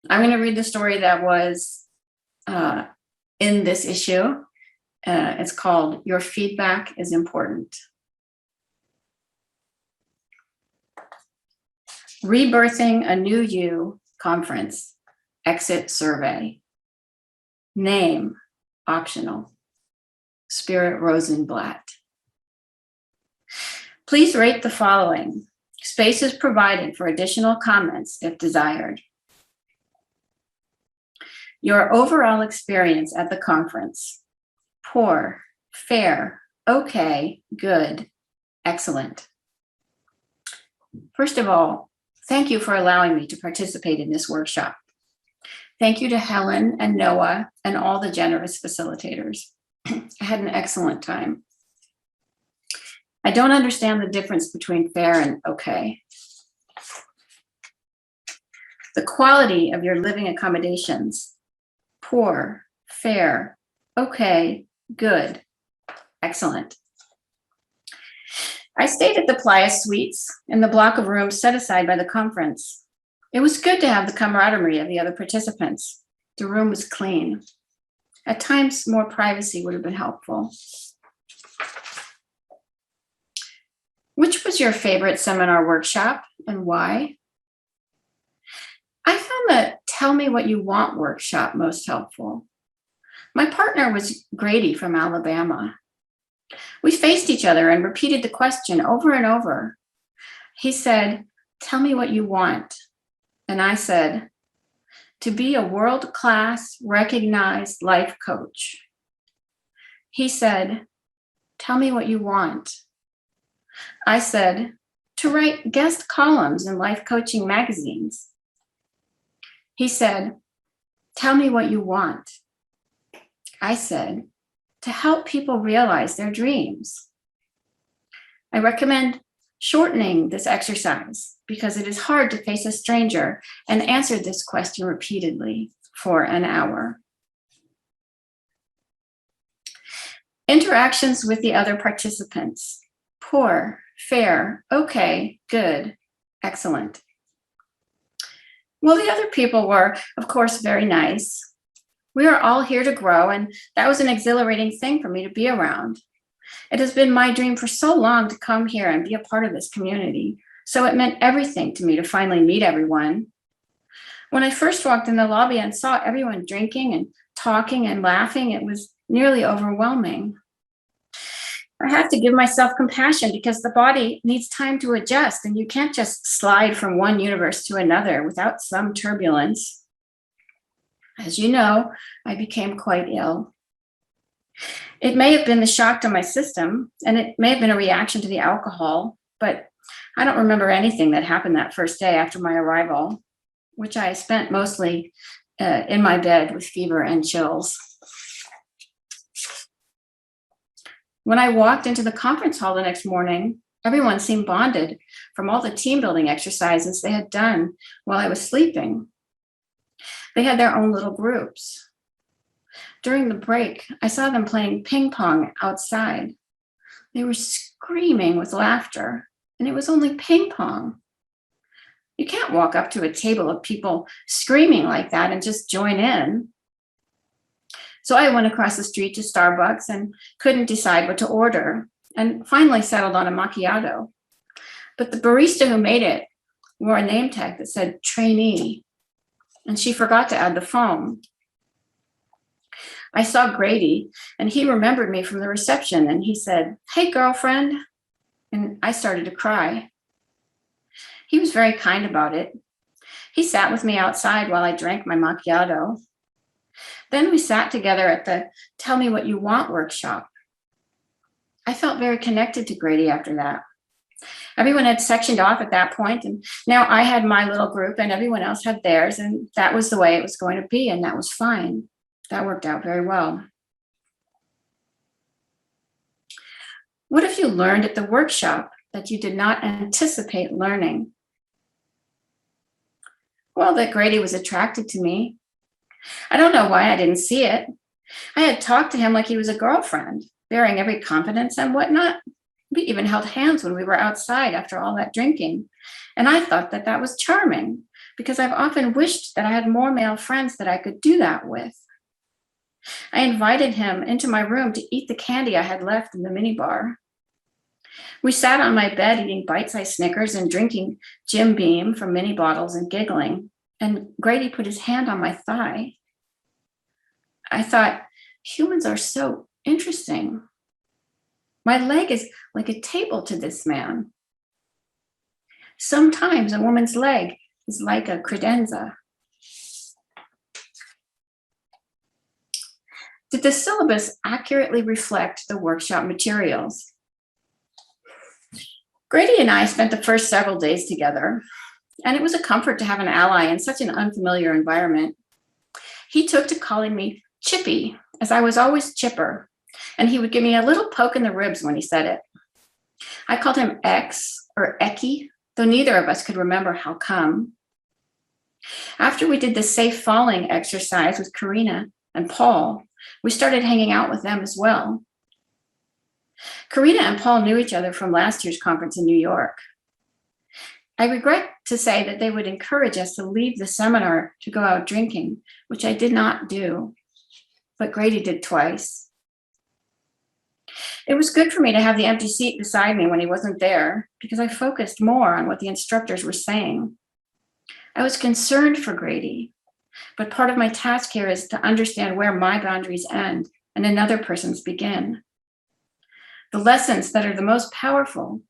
I'm going to read the story that was in this issue. It's called Your Feedback is Important. Rebirthing a New You Conference Exit Survey. Name, optional. Spirit Rosenblatt. Please rate the following. Space is provided for additional comments if desired. Your overall experience at the conference. Poor, fair, okay, good, excellent. First of all, thank you for allowing me to participate in this workshop. Thank you to Helen and Noah and all the generous facilitators. I had an excellent time. I don't understand the difference between fair and okay. The quality of your living accommodations. Poor, fair, okay, good, excellent. I stayed at the Playa Suites in the block of rooms set aside by the conference. It was good to have the camaraderie of the other participants. The room was clean. At times, more privacy would have been helpful. Which was your favorite seminar workshop and why? I found the Tell Me What You Want workshop most helpful. My partner was Grady from Alabama. We faced each other and repeated the question over and over. He said, "Tell me what you want." And I said, "To be a world-class, recognized life coach." He said, "Tell me what you want." I said, "To write guest columns in life coaching magazines." He said, "Tell me what you want." I said, "To help people realize their dreams." I recommend shortening this exercise because it is hard to face a stranger and answer this question repeatedly for an hour. Interactions with the other participants. Poor, fair, okay, good, excellent. Well, the other people were, of course, very nice. We are all here to grow, and that was an exhilarating thing for me to be around. It has been my dream for so long to come here and be a part of this community, so it meant everything to me to finally meet everyone. When I first walked in the lobby and saw everyone drinking and talking and laughing, it was nearly overwhelming. I have to give myself compassion because the body needs time to adjust, and you can't just slide from one universe to another without some turbulence. As you know, I became quite ill. It may have been the shock to my system, and it may have been a reaction to the alcohol, but I don't remember anything that happened that first day after my arrival, which I spent mostly in my bed with fever and chills. When I walked into the conference hall the next morning, everyone seemed bonded from all the team building exercises they had done while I was sleeping. They had their own little groups. During the break, I saw them playing ping pong outside. They were screaming with laughter, and it was only ping pong. You can't walk up to a table of people screaming like that and just join in. So I went across the street to Starbucks and couldn't decide what to order, and finally settled on a macchiato. But the barista who made it wore a name tag that said trainee, and she forgot to add the foam. I saw Grady, and he remembered me from the reception, and he said, "Hey, girlfriend," and I started to cry. He was very kind about it. He sat with me outside while I drank my macchiato. Then we sat together at the Tell Me What You Want workshop. I felt very connected to Grady after that. Everyone had sectioned off at that point, and now I had my little group and everyone else had theirs, and that was the way it was going to be, and that was fine. That worked out very well. What have you learned at the workshop that you did not anticipate learning? Well, that Grady was attracted to me. I don't know why I didn't see it. I had talked to him like he was a girlfriend, bearing every confidence and whatnot. We even held hands when we were outside after all that drinking. And I thought that that was charming because I've often wished that I had more male friends that I could do that with. I invited him into my room to eat the candy I had left in the minibar. We sat on my bed eating bite-sized Snickers and drinking Jim Beam from mini bottles and giggling, and Grady put his hand on my thigh. I thought, humans are so interesting. My leg is like a table to this man. Sometimes a woman's leg is like a credenza. Did the syllabus accurately reflect the workshop materials? Grady and I spent the first several days together, and it was a comfort to have an ally in such an unfamiliar environment. He took to calling me Chippy, as I was always chipper, and he would give me a little poke in the ribs when he said it. I called him X or Eki, though neither of us could remember how come. After we did the safe falling exercise with Karina and Paul, we started hanging out with them as well. Karina and Paul knew each other from last year's conference in New York. I regret to say that they would encourage us to leave the seminar to go out drinking, which I did not do, but Grady did twice. It was good for me to have the empty seat beside me when he wasn't there, because I focused more on what the instructors were saying. I was concerned for Grady, but part of my task here is to understand where my boundaries end and another person's begin. The lessons that are the most powerful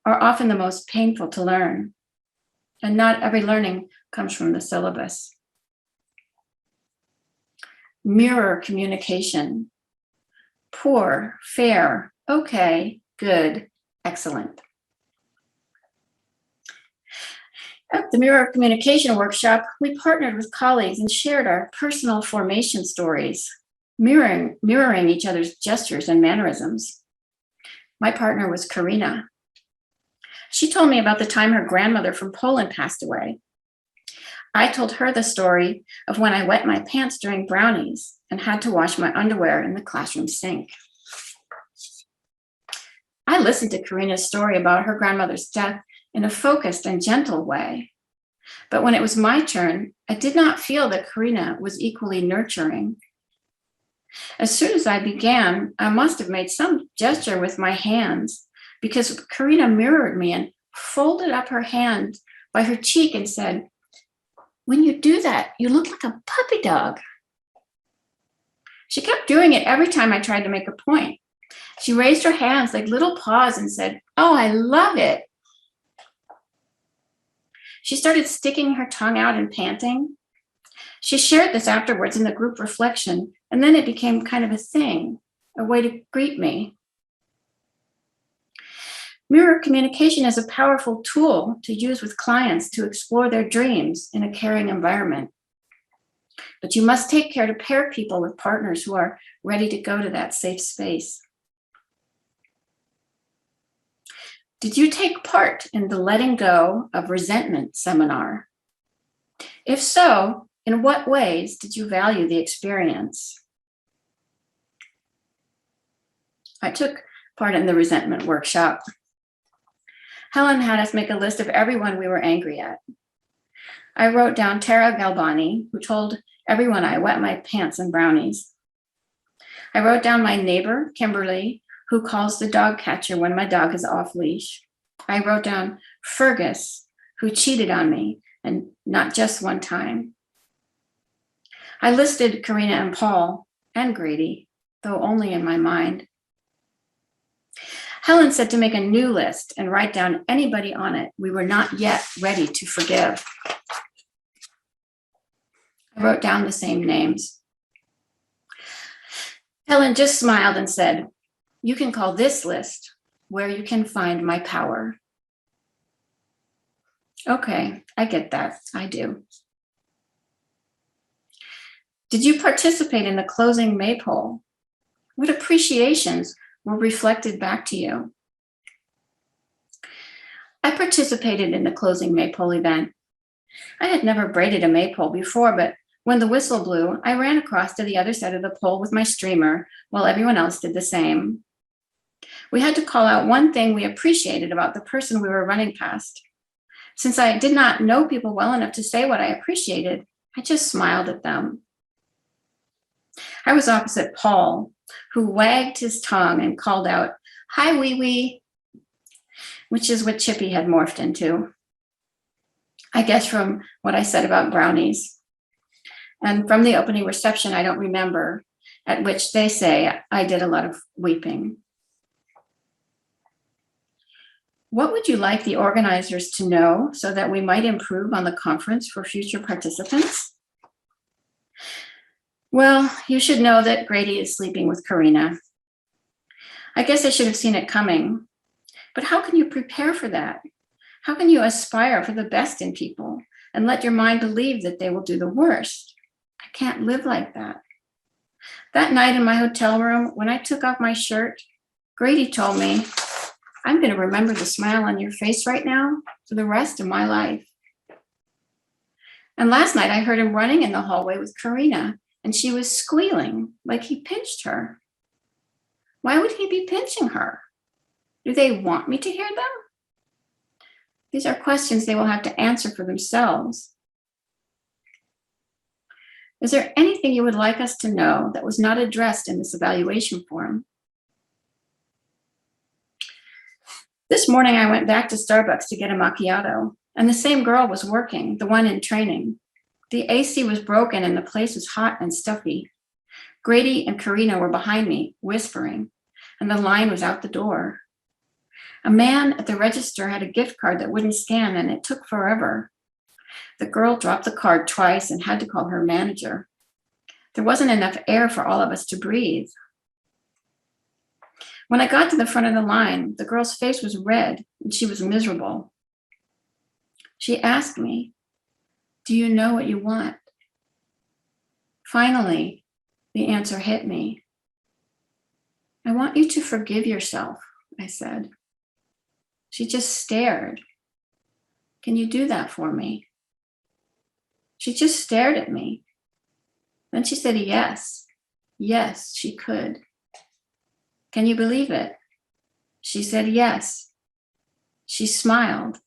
are often the most painful to learn, and not every learning comes from the syllabus. Mirror communication. Poor, fair, okay, good, excellent. At the Mirror Communication Workshop, we partnered with colleagues and shared our personal formation stories, mirroring each other's gestures and mannerisms. My partner was Karina. She told me about the time her grandmother from Poland passed away. I told her the story of when I wet my pants during brownies and had to wash my underwear in the classroom sink. I listened to Karina's story about her grandmother's death in a focused and gentle way. But when it was my turn, I did not feel that Karina was equally nurturing. As soon as I began, I must have made some gesture with my hands, because Karina mirrored me and folded up her hand by her cheek and said, "When you do that, you look like a puppy dog." She kept doing it every time I tried to make a point. She raised her hands like little paws and said, "Oh, I love it." She started sticking her tongue out and panting. She shared this afterwards in the group reflection, and then it became kind of a thing, a way to greet me. Mirror communication is a powerful tool to use with clients to explore their dreams in a caring environment. But you must take care to pair people with partners who are ready to go to that safe space. Did you take part in the Letting Go of Resentment seminar? If so, in what ways did you value the experience? I took part in the resentment workshop. Helen had us make a list of everyone we were angry at. I wrote down Tara Galbani, who told everyone I wet my pants in brownies. I wrote down my neighbor, Kimberly, who calls the dog catcher when my dog is off leash. I wrote down Fergus, who cheated on me, and not just one time. I listed Karina and Paul and Grady, though only in my mind. Helen said to make a new list and write down anybody on it we were not yet ready to forgive. I wrote down the same names. Helen just smiled and said, "You can call this list Where You Can Find My Power." Okay, I get that. I do. Did you participate in the closing maypole? What appreciations were reflected back to you? I participated in the closing maypole event. I had never braided a maypole before, but when the whistle blew, I ran across to the other side of the pole with my streamer while everyone else did the same. We had to call out one thing we appreciated about the person we were running past. Since I did not know people well enough to say what I appreciated, I just smiled at them. I was opposite Paul, who wagged his tongue and called out, "Hi, wee wee," which is what Chippy had morphed into. I guess from what I said about brownies. And from the opening reception, I don't remember, at which they say I did a lot of weeping. What would you like the organizers to know so that we might improve on the conference for future participants? Well, you should know that Grady is sleeping with Karina. I guess I should have seen it coming, but how can you prepare for that? How can you aspire for the best in people and let your mind believe that they will do the worst? I can't live like that. That night in my hotel room, when I took off my shirt, Grady told me, "I'm going to remember the smile on your face right now for the rest of my life." And last night I heard him running in the hallway with Karina, and she was squealing like he pinched her. Why would he be pinching her? Do they want me to hear them? These are questions they will have to answer for themselves. Is there anything you would like us to know that was not addressed in this evaluation form? This morning, I went back to Starbucks to get a macchiato, and the same girl was working, the one in training. The AC was broken and the place was hot and stuffy. Grady and Karina were behind me, whispering, and the line was out the door. A man at the register had a gift card that wouldn't scan, and it took forever. The girl dropped the card twice and had to call her manager. There wasn't enough air for all of us to breathe. When I got to the front of the line, the girl's face was red and she was miserable. She asked me, "Do you know what you want?" Finally, the answer hit me. "I want you to forgive yourself," I said. She just stared. "Can you do that for me?" She just stared at me. Then she said yes. Yes, she could. "Can you believe it?" She said yes. She smiled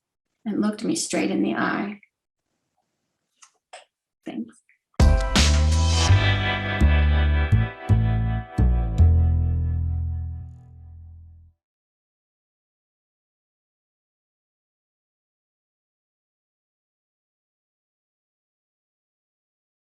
and looked me straight in the eye. Thanks.